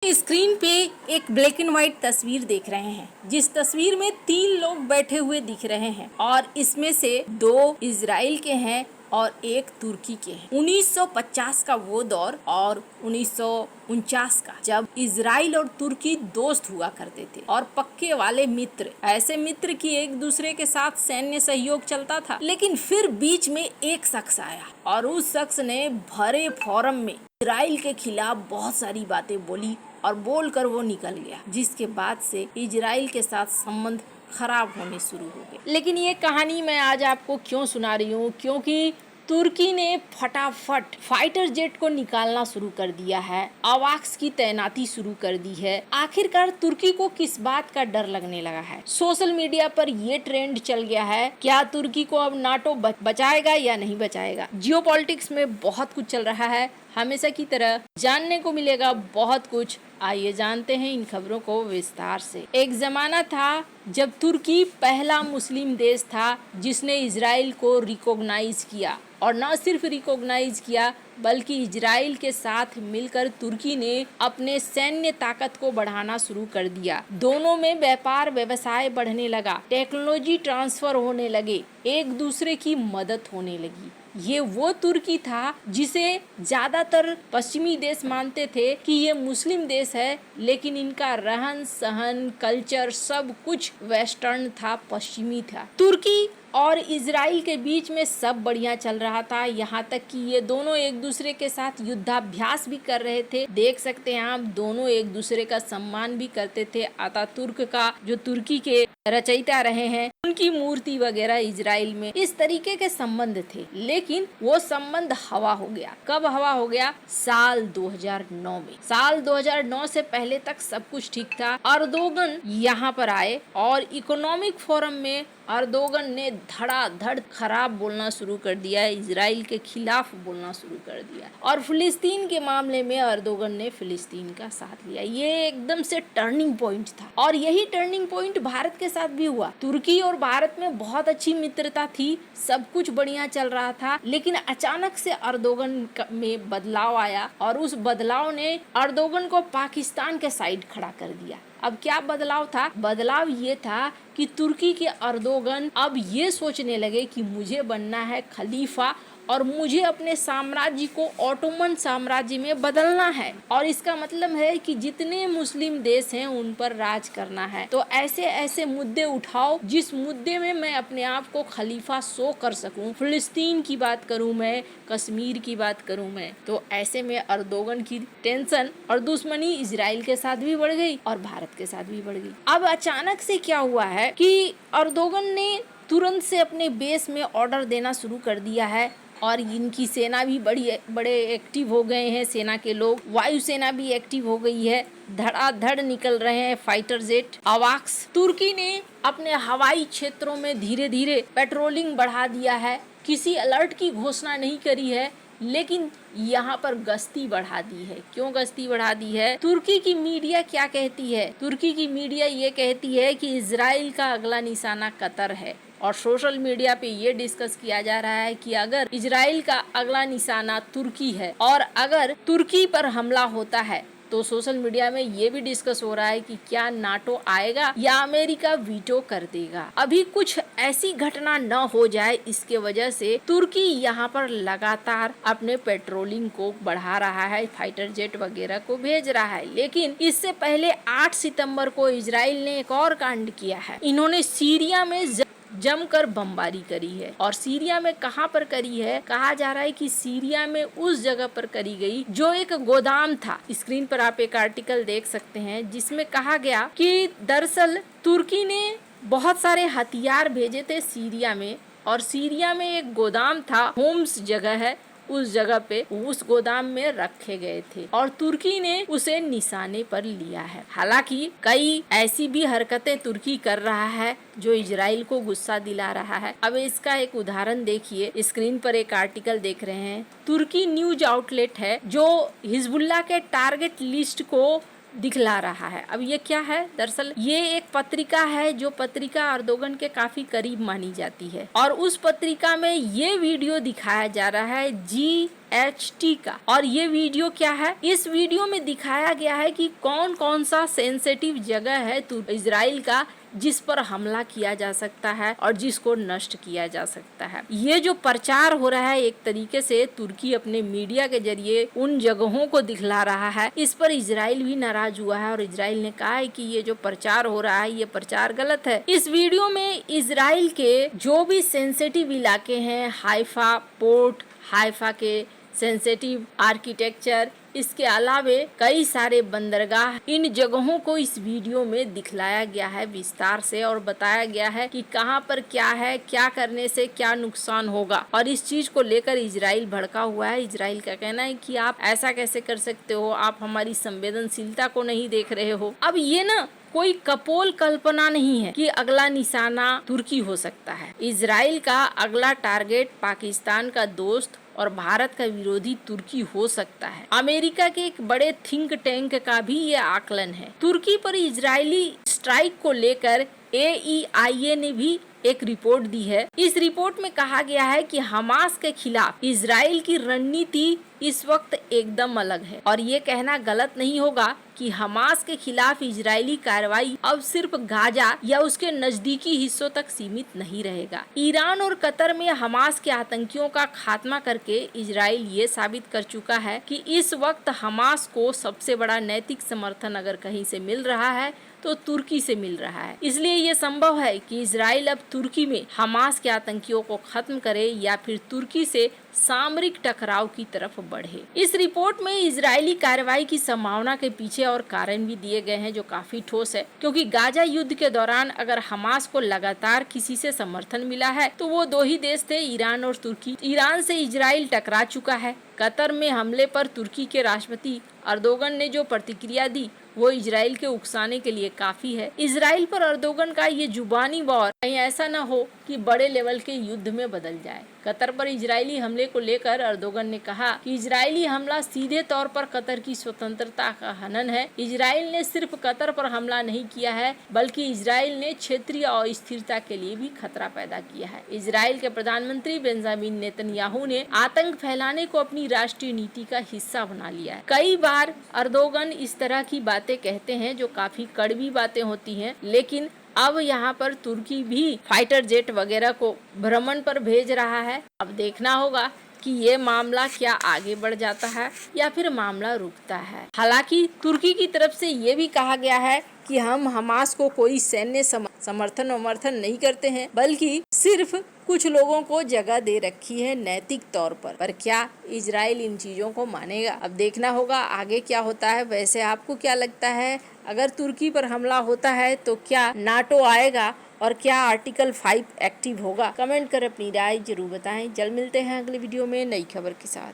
Screen पे एक black and white तस्वीर देख रहे हैं, जिस तस्वीर में 3 लोग बैठे हुए दिख रहे हैं और इसमें से 2 इजराइल के हैं और एक तुर्की के हैं। 1950 का वो दौर और 1949 का, जब इजराइल और तुर्की दोस्त हुआ करते थे और पक्के वाले मित्र, ऐसे मित्र कि एक दूसरे के साथ सैन्य सहयोग चलता था। लेकिन फिर बीच में एक शख्स आया और उस शख्स ने भरे फोरम में इजराइल के खिलाफ बहुत सारी बातें बोली और बोलकर वो निकल गया, जिसके बाद से इजराइल के साथ संबंध खराब होने शुरू हो गए। लेकिन ये कहानी मैं आज आपको क्यों सुना रही हूँ, क्योंकि तुर्की ने फटाफट फाइटर जेट को निकालना शुरू कर दिया है, अवाक्स की तैनाती शुरू कर दी है। आखिरकार तुर्की को किस बात का डर लगने लगा है? सोशल मीडिया पर ये ट्रेंड चल गया है, क्या तुर्की को अब नाटो बचाएगा या नहीं बचाएगा। जियोपॉलिटिक्स में बहुत कुछ चल रहा है, हमेशा की तरह जानने को मिलेगा बहुत कुछ। आइए जानते हैं इन खबरों को विस्तार से। एक जमाना था जब तुर्की पहला मुस्लिम देश था जिसने इजराइल को रिकॉग्नाइज किया, और न सिर्फ रिकॉग्नाइज किया बल्कि इजराइल के साथ मिलकर तुर्की ने अपने सैन्य ताकत को बढ़ाना शुरू कर दिया। दोनों में व्यापार व्यवसाय बढ़ने लगा, टेक्नोलॉजी ट्रांसफर होने लगे, एक दूसरे की मदद होने लगी। ये वो तुर्की था जिसे ज्यादातर पश्चिमी देश मानते थे कि ये मुस्लिम देश है, लेकिन इनका रहन सहन, कल्चर सब कुछ वेस्टर्न था, पश्चिमी था। तुर्की और इजराइल के बीच में सब बढ़िया चल रहा था, यहाँ तक कि ये दोनों एक दूसरे के साथ युद्धाभ्यास भी कर रहे थे। देख सकते हैं आप, दोनों एक दूसरे का सम्मान भी करते थे। अतातुर्क का, जो तुर्की के रचयिता रहे हैं, उनकी मूर्ति वगैरह इजराइल में, इस तरीके के संबंध थे। लेकिन वो संबंध हवा हो गया। कब हवा हो गया? साल 2009 में। साल 2009 से पहले तक सब कुछ ठीक था। अर्दोगन यहाँ पर आए और इकोनॉमिक फोरम में अर्दोगन ने धड़ाधड़ खराब बोलना शुरू कर दिया, इजराइल के खिलाफ बोलना शुरू कर दिया, और फिलिस्तीन के मामले में अर्दोगन ने फिलिस्तीन का साथ लिया। ये एकदम से टर्निंग पॉइंट था, और यही टर्निंग पॉइंट भारत के साथ भी हुआ। तुर्की और भारत में बहुत अच्छी मित्रता थी, सब कुछ बढ़िया चल रहा था, लेकिन अचानक से अर्दोगन में बदलाव आया और उस बदलाव ने अर्दोगन को पाकिस्तान के साइड खड़ा कर दिया। अब क्या बदलाव था? बदलाव ये था कि तुर्की के अर्दोगन अब ये सोचने लगे कि मुझे बनना है खलीफा और मुझे अपने साम्राज्य को ऑटोमन साम्राज्य में बदलना है, और इसका मतलब है कि जितने मुस्लिम देश हैं उन पर राज करना है। तो ऐसे ऐसे मुद्दे उठाओ जिस मुद्दे में मैं अपने आप को खलीफा शो कर सकूं। फिलिस्तीन की बात करूं मैं, कश्मीर की बात करूं मैं। तो ऐसे में अर्दोगन की टेंशन और दुश्मनी इजराइल के साथ भी बढ़ गई और भारत के साथ भी बढ़ गई। अब अचानक से क्या हुआ है कि अर्दोगन ने तुरंत से अपने बेस में ऑर्डर देना शुरू कर दिया है, और इनकी सेना भी बड़े एक्टिव हो गए हैं। सेना के लोग, वायुसेना भी एक्टिव हो गई है, धड़ाधड़ निकल रहे हैं फाइटर जेट, अवाक्स। तुर्की ने अपने हवाई क्षेत्रों में धीरे धीरे पेट्रोलिंग बढ़ा दिया है, किसी अलर्ट की घोषणा नहीं करी है, लेकिन यहाँ पर गश्ती बढ़ा दी है। क्यों गश्ती बढ़ा दी है? तुर्की की मीडिया क्या कहती है? तुर्की की मीडिया ये कहती है कि इजराइल का अगला निशाना कतर है, और सोशल मीडिया पे ये डिस्कस किया जा रहा है कि अगर इजराइल का अगला निशाना तुर्की है और अगर तुर्की पर हमला होता है तो सोशल मीडिया में ये भी डिस्कस हो रहा है कि क्या नाटो आएगा या अमेरिका वीटो कर देगा। अभी कुछ ऐसी घटना न हो जाए, इसके वजह से तुर्की यहाँ पर लगातार अपने पेट्रोलिंग को बढ़ा रहा है, फाइटर जेट वगैरह को भेज रहा है। लेकिन इससे पहले 8 सितंबर को इजराइल ने एक और कांड किया है। इन्होंने सीरिया में जमकर बमबारी करी है, और सीरिया में कहां पर करी है? कहा जा रहा है कि सीरिया में उस जगह पर करी गई जो एक गोदाम था। स्क्रीन पर आप एक आर्टिकल देख सकते हैं जिसमें कहा गया कि दरअसल तुर्की ने बहुत सारे हथियार भेजे थे सीरिया में, और सीरिया में एक गोदाम था, होम्स जगह है, उस जगह पे उस गोदाम में रखे गए थे और तुर्की ने उसे निशाने पर लिया है। हालांकि कई ऐसी भी हरकतें तुर्की कर रहा है जो इजराइल को गुस्सा दिला रहा है। अब इसका एक उदाहरण देखिए, स्क्रीन पर एक आर्टिकल देख रहे हैं। तुर्की न्यूज आउटलेट है जो हिजबुल्लाह के टारगेट लिस्ट को दिखला रहा है। अब ये क्या है? दरअसल ये एक पत्रिका है जो पत्रिका अर्दोगन के काफी करीब मानी जाती है, और उस पत्रिका में ये वीडियो दिखाया जा रहा है HT का। और ये वीडियो क्या है, इस वीडियो में दिखाया गया है कि कौन कौन सा सेंसिटिव जगह है इजराइल का जिस पर हमला किया जा सकता है और जिसको नष्ट किया जा सकता है। ये जो प्रचार हो रहा है, एक तरीके से तुर्की अपने मीडिया के जरिए उन जगहों को दिखला रहा है, इस पर इजराइल भी नाराज हुआ है और इजराइल ने कहा है कि ये जो प्रचार हो रहा है ये प्रचार गलत है। इस वीडियो में इजराइल के जो भी सेंसिटिव इलाके हैं, हाइफा पोर्ट, हाइफा के सेंसिटिव आर्किटेक्चर, इसके अलावे कई सारे बंदरगाह, इन जगहों को इस वीडियो में दिखलाया गया है विस्तार से और बताया गया है कि कहां पर क्या है, क्या करने से क्या नुकसान होगा। और इस चीज को लेकर इजराइल भड़का हुआ है। इजराइल का कहना है कि आप ऐसा कैसे कर सकते हो, आप हमारी संवेदनशीलता को नहीं देख रहे हो। अब ये ना कोई कपोल कल्पना नहीं है कि अगला निशाना तुर्की हो सकता है। इजराइल का अगला टारगेट पाकिस्तान का दोस्त और भारत का विरोधी तुर्की हो सकता है। अमेरिका के एक बड़े थिंक टैंक का भी ये आकलन है। तुर्की पर इजरायली स्ट्राइक को लेकर AEIA ने भी एक रिपोर्ट दी है। इस रिपोर्ट में कहा गया है कि हमास के खिलाफ इजराइल की रणनीति इस वक्त एकदम अलग है और ये कहना गलत नहीं होगा कि हमास के खिलाफ इजरायली कार्रवाई अब सिर्फ गाजा या उसके नजदीकी हिस्सों तक सीमित नहीं रहेगा। ईरान और कतर में हमास के आतंकियों का खात्मा करके इजराइल ये साबित कर चुका है कि इस वक्त हमास को सबसे बड़ा नैतिक समर्थन अगर कहीं से मिल रहा है तो तुर्की से मिल रहा है। इसलिए ये संभव है कि इजराइल अब तुर्की में हमास के आतंकियों को खत्म करे या फिर तुर्की से सामरिक टकराव की तरफ बढ़े। इस रिपोर्ट में इजरायली कार्रवाई की संभावना के पीछे और कारण भी दिए गए हैं जो काफी ठोस है, क्योंकि गाजा युद्ध के दौरान अगर हमास को लगातार किसी से समर्थन मिला है तो वो दो ही देश थे, ईरान और तुर्की। ईरान से इजराइल टकरा चुका है। कतर में हमले पर तुर्की के राष्ट्रपति अर्दोगन ने जो प्रतिक्रिया दी वो इजराइल के उकसाने के लिए काफी है। इजराइल पर अर्दोगन का ये जुबानी वॉर कहीं ऐसा न हो कि बड़े लेवल के युद्ध में बदल जाए। कतर पर इजरायली हमले को लेकर अर्दोगन ने कहा कि इजरायली हमला सीधे तौर पर कतर की स्वतंत्रता का हनन है। इजराइल ने सिर्फ कतर पर हमला नहीं किया है बल्कि इजराइल ने क्षेत्रीय अस्थिरता के लिए भी खतरा पैदा किया है। इजराइल के प्रधानमंत्री बेंजामिन नेतन्याहू ने आतंक फैलाने को अपनी राष्ट्रीय नीति का हिस्सा बना लिया है। कई बार अर्दोगन इस तरह की बातें कहते हैं जो काफी कड़वी बातें होती हैं, लेकिन अब यहाँ पर तुर्की भी फाइटर जेट वगैरह को भ्रमण पर भेज रहा है। अब देखना होगा कि ये मामला क्या आगे बढ़ जाता है या फिर मामला रुकता है। हालांकि तुर्की की तरफ से ये भी कहा गया है कि हम हमास को कोई सैन्य समर्थन नहीं करते हैं, बल्कि सिर्फ कुछ लोगों को जगह दे रखी है नैतिक तौर पर क्या इजराइल इन चीजों को मानेगा? अब देखना होगा आगे क्या होता है। वैसे आपको क्या लगता है, अगर तुर्की पर हमला होता है तो क्या नाटो आएगा और क्या आर्टिकल 5 एक्टिव होगा? कमेंट कर अपनी राय जरूर बताएं। जल्द मिलते हैं अगले वीडियो में नई खबर के साथ।